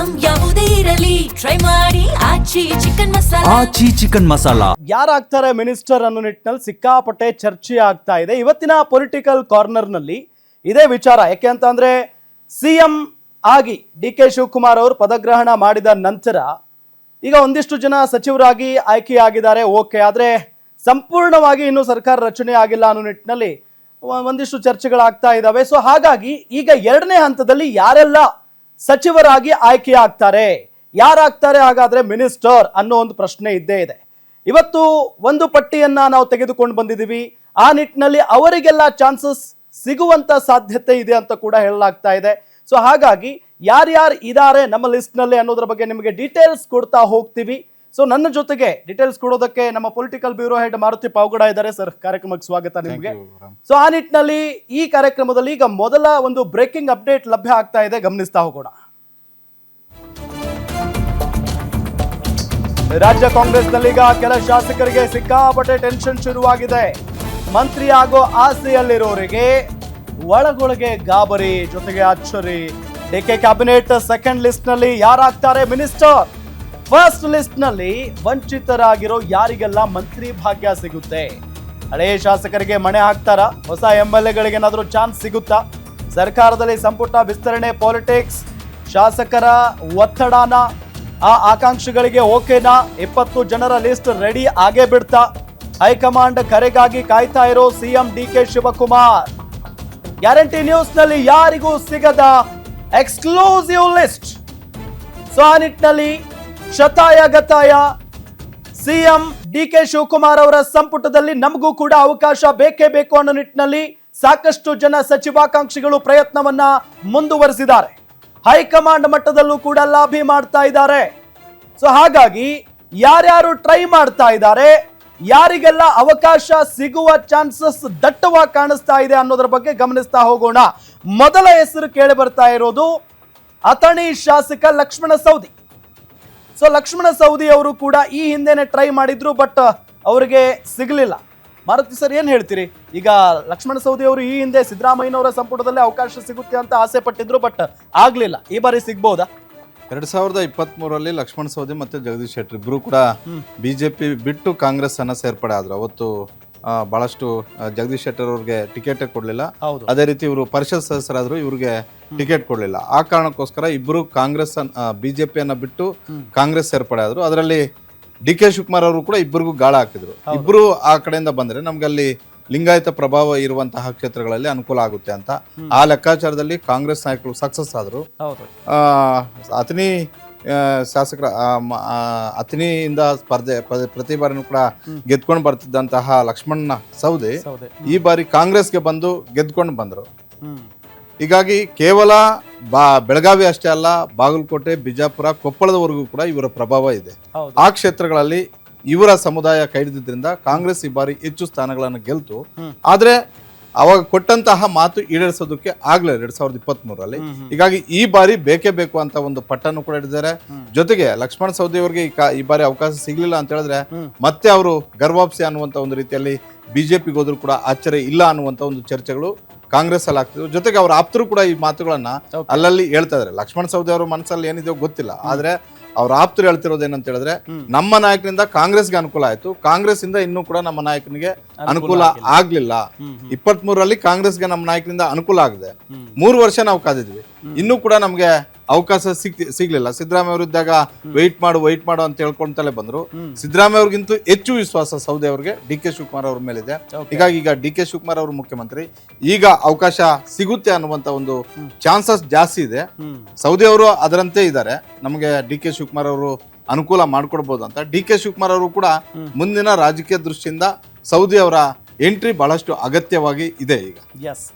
Item ಯಾವುದೇ ಇರಲಿ try ಮಾಡಿ ಆಚಿ ಚಿಕನ್ ಮಸಾಲಾ. ಯಾರಾಗ್ತಾರೆ ಮಿನಿಸ್ಟರ್ ಅನ್ನೋ ನಿಟ್ಟಿನಲ್ಲಿ ಸಿಕ್ಕಾಪಟ್ಟೆ ಚರ್ಚೆ ಆಗ್ತಾ ಇದೆ ಇವತ್ತಿನ ಪೊಲಿಟಿಕಲ್ ಕಾರ್ನರ್ನಲ್ಲಿ ಇದೇ ವಿಚಾರ. ಯಾಕೆ ಅಂತ ಅಂದ್ರೆ ಸಿಎಂ ಆಗಿ ಡಿ.ಕೆ. ಶಿವಕುಮಾರ್ ಅವರು ಪದಗ್ರಹಣ ಮಾಡಿದ ನಂತರ ಈಗ ಒಂದಿಷ್ಟು ಜನ ಸಚಿವರಾಗಿ ಆಯ್ಕೆಯಾಗಿದ್ದಾರೆ. ಓಕೆ, ಆದರೆ ಸಂಪೂರ್ಣವಾಗಿ ಇನ್ನೂ ಸರ್ಕಾರ ರಚನೆ ಆಗಿಲ್ಲ ಅನ್ನೋ ನಿಟ್ಟಿನಲ್ಲಿ ಒಂದಿಷ್ಟು ಚರ್ಚೆಗಳಾಗ್ತಾ ಇದ್ದಾವೆ. ಸೊ ಹಾಗಾಗಿ ಈಗ ಎರಡನೇ ಹಂತದಲ್ಲಿ ಯಾರೆಲ್ಲ ಸಚಿವರಾಗಿ ಆಯ್ಕೆಯಾಗ್ತಾರೆ, ಯಾರಾಗ್ತಾರೆ ಹಾಗಾದ್ರೆ ಮಿನಿಸ್ಟರ್ ಅನ್ನೋ ಒಂದು ಪ್ರಶ್ನೆ ಇದ್ದೇ ಇದೆ. ಇವತ್ತು ಒಂದು ಪಟ್ಟಿಯನ್ನ ನಾವು ತೆಗೆದುಕೊಂಡು ಬಂದಿದ್ದೀವಿ. ಆ ನಿಟ್ಟಿನಲ್ಲಿ ಅವರಿಗೆಲ್ಲ ಚಾನ್ಸಸ್ ಸಿಗುವಂತ ಸಾಧ್ಯತೆ ಇದೆ ಅಂತ ಕೂಡ ಹೇಳಲಾಗ್ತಾ ಇದೆ. ಸೊ ಹಾಗಾಗಿ ಯಾರ್ಯಾರು ಇದ್ದಾರೆ ನಮ್ಮ ಲಿಸ್ಟ್ ನಲ್ಲಿ ಅನ್ನೋದ್ರ ಬಗ್ಗೆ ನಿಮಗೆ ಡೀಟೇಲ್ಸ್ ಕೊಡ್ತಾ ಹೋಗ್ತೀವಿ. ಸೊ ನನ್ನ ಜೊತೆಗೆ ಡೀಟೇಲ್ಸ್ ಕೊಡೋದಕ್ಕೆ ನಮ್ಮ political bureau head Maruti Pavagada ಇದ್ದಾರೆ. ಸರ್, ಕಾರ್ಯಕ್ರಮಕ್ಕೆ ಸ್ವಾಗತ ನಿಮಗೆ. ಸೊ ಆ ನಿಟ್ಟಿನಲ್ಲಿ ಈ ಕಾರ್ಯಕ್ರಮದಲ್ಲಿ ಈಗ ಮೊದಲ ಒಂದು ಬ್ರೇಕಿಂಗ್ ಅಪ್ಡೇಟ್ ಲಭ್ಯ ಆಗ್ತಾ ಇದೆ, ಗಮನಿಸ್ತಾ ಹೋಗೋಣ. ರಾಜ್ಯ ಕಾಂಗ್ರೆಸ್ನಲ್ಲಿ ಈಗ ಕೆಲ ಶಾಸಕರಿಗೆ ಸಿಕ್ಕಾಪಟ್ಟೆ ಟೆನ್ಷನ್ ಶುರುವಾಗಿದೆ. ಮಂತ್ರಿ ಆಗೋ ಆಸೆಯಲ್ಲಿರೋರಿಗೆ ಒಳಗೊಳಗೆ ಗಾಬರಿ, ಜೊತೆಗೆ ಅಚ್ಚರಿ. ಡಿಕೆ ಕ್ಯಾಬಿನೆಟ್ ಸೆಕೆಂಡ್ ಲಿಸ್ಟ್ ನಲ್ಲಿ ಯಾರಾಗ್ತಾರೆ ಮಿನಿಸ್ಟರ್? ಫಸ್ಟ್ ಲಿಸ್ಟ್ ನಲ್ಲಿ ವಂಚಿತರಾಗಿರೋ ಯಾರಿಗೆಲ್ಲ ಮಂತ್ರಿ ಭಾಗ್ಯ ಸಿಗುತ್ತೆ? ಹಳೆಯ ಶಾಸಕರಿಗೆ ಮಣೆ ಹಾಕ್ತಾರಾ? ಹೊಸ MLA ಏನಾದರೂ ಚಾನ್ಸ್ ಸಿಗುತ್ತಾ? ಸರ್ಕಾರದಲ್ಲಿ ಸಂಪುಟ ವಿಸ್ತರಣೆ ಪಾಲಿಟಿಕ್ಸ್, ಶಾಸಕರ ಒತ್ತಡನ ಆ ಆಕಾಂಕ್ಷಿಗಳಿಗೆ ಓಕೆನಾ? 20 ಜನರ ಲಿಸ್ಟ್ ರೆಡಿ ಆಗೇ ಬಿಡ್ತಾ? ಹೈಕಮಾಂಡ್ ಕರೆಗಾಗಿ ಕಾಯ್ತಾ ಇರೋ CM D K. Shivakumar. Guarantee news ನಲ್ಲಿ ಯಾರಿಗೂ ಸಿಗದ ಎಕ್ಸ್ಕ್ಲೂಸಿವ್ ಲಿಸ್ಟ್. ಸೊ ಆ ನಿಟ್ಟಿನಲ್ಲಿ ಶತಾಯ ಗತಾಯ ಸಿಎಂ ಡಿ.ಕೆ. ಶಿವಕುಮಾರ್ ಅವರ ಸಂಪುಟದಲ್ಲಿ ನಮಗೂ ಕೂಡ ಅವಕಾಶ ಬೇಕೇ ಬೇಕು ಅನ್ನೋ ನಿಟ್ಟಿನಲ್ಲಿ ಸಾಕಷ್ಟು ಜನ ಸಚಿವಾಕಾಂಕ್ಷಿಗಳು ಪ್ರಯತ್ನವನ್ನ ಮುಂದುವರೆಸಿದ್ದಾರೆ. ಹೈಕಮಾಂಡ್ ಮಟ್ಟದಲ್ಲೂ ಕೂಡ ಲಾಬಿ ಮಾಡ್ತಾ ಇದ್ದಾರೆ. ಸೊ ಹಾಗಾಗಿ ಯಾರ್ಯಾರು ಟ್ರೈ ಮಾಡ್ತಾ ಇದ್ದಾರೆ, ಯಾರಿಗೆಲ್ಲ ಅವಕಾಶ ಸಿಗುವ ಚಾನ್ಸಸ್ ದಟ್ಟವಾಗಿ ಕಾಣಿಸ್ತಾ ಇದೆ ಅನ್ನೋದ್ರ ಬಗ್ಗೆ ಗಮನಿಸ್ತಾ ಹೋಗೋಣ. ಮೊದಲ ಹೆಸರು ಕೇಳಿ ಬರ್ತಾ ಇರೋದು ಅಥಣಿ ಶಾಸಕ ಲಕ್ಷ್ಮಣ ಸವದಿ. ಸೊ ಲಕ್ಷ್ಮಣ ಸವದಿ ಅವರು ಕೂಡ ಈ ಹಿಂದೆನೆ ಟ್ರೈ ಮಾಡಿದ್ರು, ಬಟ್ ಅವರಿಗೆ ಸಿಗಲಿಲ್ಲ. ಮಾರುತಿ ಸರ್, ಏನ್ ಹೇಳ್ತೀರಿ? ಈಗ ಲಕ್ಷ್ಮಣ ಸವದಿ ಅವರು ಈ ಹಿಂದೆ ಸಿದ್ದರಾಮಯ್ಯನವರ ಸಂಪುಟದಲ್ಲಿ ಅವಕಾಶ ಸಿಗುತ್ತೆ ಅಂತ ಆಸೆ ಪಟ್ಟಿದ್ರು, ಬಟ್ ಆಗ್ಲಿಲ್ಲ. ಈ ಬಾರಿ ಸಿಗ್ಬೋದಾ? 2023ರಲ್ಲಿ ಲಕ್ಷ್ಮಣ ಸವದಿ ಮತ್ತೆ ಜಗದೀಶ್ ಶೆಟ್ಟರ್ ಇಬ್ರು ಕೂಡ ಬಿಜೆಪಿ ಬಿಟ್ಟು ಕಾಂಗ್ರೆಸ್ ಅನ್ನ ಸೇರ್ಪಡೆ ಆದ್ರು. ಅವತ್ತು ಬಹಳಷ್ಟು ಜಗದೀಶ್ ಶೆಟ್ಟರ್ ಅವ್ರಿಗೆ ಟಿಕೆಟ್ ಕೊಡ್ಲಿಲ್ಲ. ಅದೇ ರೀತಿ ಇವರು ಪರಿಷತ್ ಸದಸ್ಯರಾದ್ರು, ಇವ್ರಿಗೆ ಟಿಕೆಟ್ ಕೊಡ್ಲಿಲ್ಲ. ಆ ಕಾರಣಕ್ಕೋಸ್ಕರ ಇಬ್ರು ಕಾಂಗ್ರೆಸ್ ಬಿಜೆಪಿಯನ್ನ ಬಿಟ್ಟು ಕಾಂಗ್ರೆಸ್ ಸೇರ್ಪಡೆ ಆದ್ರು. ಅದರಲ್ಲಿ ಡಿ.ಕೆ. ಶಿವಕುಮಾರ್ ಅವರು ಕೂಡ ಇಬ್ಬರಿಗೂ ಗಾಳ ಹಾಕಿದ್ರು. ಇಬ್ರು ಆ ಕಡೆಯಿಂದ ಬಂದ್ರೆ ನಮ್ಗೆ ಅಲ್ಲಿ ಲಿಂಗಾಯತ ಪ್ರಭಾವ ಇರುವಂತಹ ಕ್ಷೇತ್ರಗಳಲ್ಲಿ ಅನುಕೂಲ ಆಗುತ್ತೆ ಅಂತ ಆ ಲೆಕ್ಕಾಚಾರದಲ್ಲಿ ಕಾಂಗ್ರೆಸ್ ನಾಯಕರು ಸಕ್ಸಸ್ ಆದ್ರು. ಅಥಣಿ ಶಾಸಕರ ಅಥಣಿಯಿಂದ ಸ್ಪರ್ಧೆ ಪ್ರತಿ ಬಾರಿನೂ ಕೂಡ ಗೆದ್ಕೊಂಡು ಬರ್ತಿದ್ದಂತಹ ಲಕ್ಷ್ಮಣ ಸವದಿ ಈ ಬಾರಿ ಕಾಂಗ್ರೆಸ್ಗೆ ಬಂದು ಗೆದ್ಕೊಂಡು ಬಂದ್ರು. ಹೀಗಾಗಿ ಕೇವಲ ಬೆಳಗಾವಿ ಅಷ್ಟೇ ಅಲ್ಲ, ಬಾಗಲಕೋಟೆ, ಬಿಜಾಪುರ, ಕೊಪ್ಪಳದವರೆಗೂ ಕೂಡ ಇವರ ಪ್ರಭಾವ ಇದೆ. ಆ ಕ್ಷೇತ್ರಗಳಲ್ಲಿ ಇವರ ಸಮುದಾಯ ಕೈ ಹಿಡಿದ್ರಿಂದ ಕಾಂಗ್ರೆಸ್ ಈ ಬಾರಿ ಹೆಚ್ಚು ಸ್ಥಾನಗಳನ್ನು ಗೆಲ್ತು. ಆದ್ರೆ ಅವಾಗ ಕೊಟ್ಟಂತಹ ಮಾತು ಈಡೇರಿಸೋದಕ್ಕೆ ಆಗ್ಲಿಲ್ಲ 2023ರಲ್ಲಿ. ಹೀಗಾಗಿ ಈ ಬಾರಿ ಬೇಕೇ ಬೇಕು ಅಂತ ಒಂದು ಪಟ್ಟನ್ನು ಕೂಡ ಹಿಡಿದಾರೆ. ಜೊತೆಗೆ ಲಕ್ಷ್ಮಣ ಸವದಿ ಅವರಿಗೆ ಈ ಬಾರಿ ಅವಕಾಶ ಸಿಗ್ಲಿಲ್ಲ ಅಂತ ಹೇಳಿದ್ರೆ ಮತ್ತೆ ಅವರು ಗರ್ವಾಪ್ಸಿ ಅನ್ನುವಂತ ಒಂದು ರೀತಿಯಲ್ಲಿ ಬಿಜೆಪಿಗೆ ಹೋದ್ರು ಕೂಡ ಆಶ್ಚರ್ಯ ಇಲ್ಲ ಅನ್ನುವಂತ ಒಂದು ಚರ್ಚೆಗಳು ಕಾಂಗ್ರೆಸ್ ಅಲ್ಲಿ ಆಗ್ತಿದ್ರು. ಜೊತೆಗೆ ಅವ್ರ ಆಪ್ತರು ಕೂಡ ಈ ಮಾತುಗಳನ್ನ ಅಲ್ಲಲ್ಲಿ ಹೇಳ್ತಾ ಇದಾರೆ. ಲಕ್ಷ್ಮಣ ಸವದಿ ಅವರ ಮನಸ್ಸಲ್ಲಿ ಏನಿದೆಯೋ ಗೊತ್ತಿಲ್ಲ, ಆದ್ರೆ ಅವ್ರ ಆಪ್ತರು ಹೇಳ್ತಿರೋದೇನಂತ ಹೇಳಿದ್ರೆ ನಮ್ಮ ನಾಯಕನಿಂದ ಕಾಂಗ್ರೆಸ್ಗೆ ಅನುಕೂಲ ಆಯ್ತು, ಕಾಂಗ್ರೆಸ್ ಇಂದ ಇನ್ನೂ ಕೂಡ ನಮ್ಮ ನಾಯಕನಿಗೆ ಅನುಕೂಲ ಆಗ್ಲಿಲ್ಲ. 23ರಲ್ಲಿ ಕಾಂಗ್ರೆಸ್ಗೆ ನಮ್ಮ ನಾಯಕನಿಂದ ಅನುಕೂಲ ಆಗಿದೆ. 3 ವರ್ಷ ನಾವು ಕಾದಿದ್ವಿ, ಇನ್ನೂ ಕೂಡ ನಮ್ಗೆ ಅವಕಾಶ ಸಿಗ್ಲಿಲ್ಲ. ಸಿದ್ದರಾಮಯ್ಯ ಅವರು ಇದ್ದಾಗ ವೆಯ್ಟ್ ಮಾಡು ಅಂತ ಹೇಳ್ಕೊಂತಲೇ ಬಂದ್ರು. ಸಿದ್ದರಾಮಯ್ಯ ಅವ್ರಿಗಿಂತೂ ಹೆಚ್ಚು ವಿಶ್ವಾಸ ಸೌದಿ ಅವ್ರಿಗೆ ಡಿ.ಕೆ. ಶಿವಕುಮಾರ್ ಅವ್ರ ಮೇಲಿದೆ. ಹೀಗಾಗಿ ಈಗ ಡಿ.ಕೆ. ಶಿವಕುಮಾರ್ ಅವರು ಮುಖ್ಯಮಂತ್ರಿ, ಈಗ ಅವಕಾಶ ಸಿಗುತ್ತೆ ಅನ್ನುವಂತ ಒಂದು ಚಾನ್ಸಸ್ ಜಾಸ್ತಿ ಇದೆ. ಸೌದಿ ಅವರು ಅದರಂತೆ ಇದ್ದಾರೆ, ನಮಗೆ ಡಿ.ಕೆ. ಶಿವಕುಮಾರ್ ಅವರು ಅನುಕೂಲ ಮಾಡ್ಕೊಡ್ಬೋದು ಅಂತ. ಡಿ.ಕೆ. ಶಿವಕುಮಾರ್ ಅವರು ಕೂಡ ಮುಂದಿನ ರಾಜಕೀಯ ದೃಷ್ಟಿಯಿಂದ ಸೌದಿ ಅವರ ಎಂಟ್ರಿ ಬಹಳಷ್ಟು ಅಗತ್ಯವಾಗಿ ಇದೆ ಈಗ.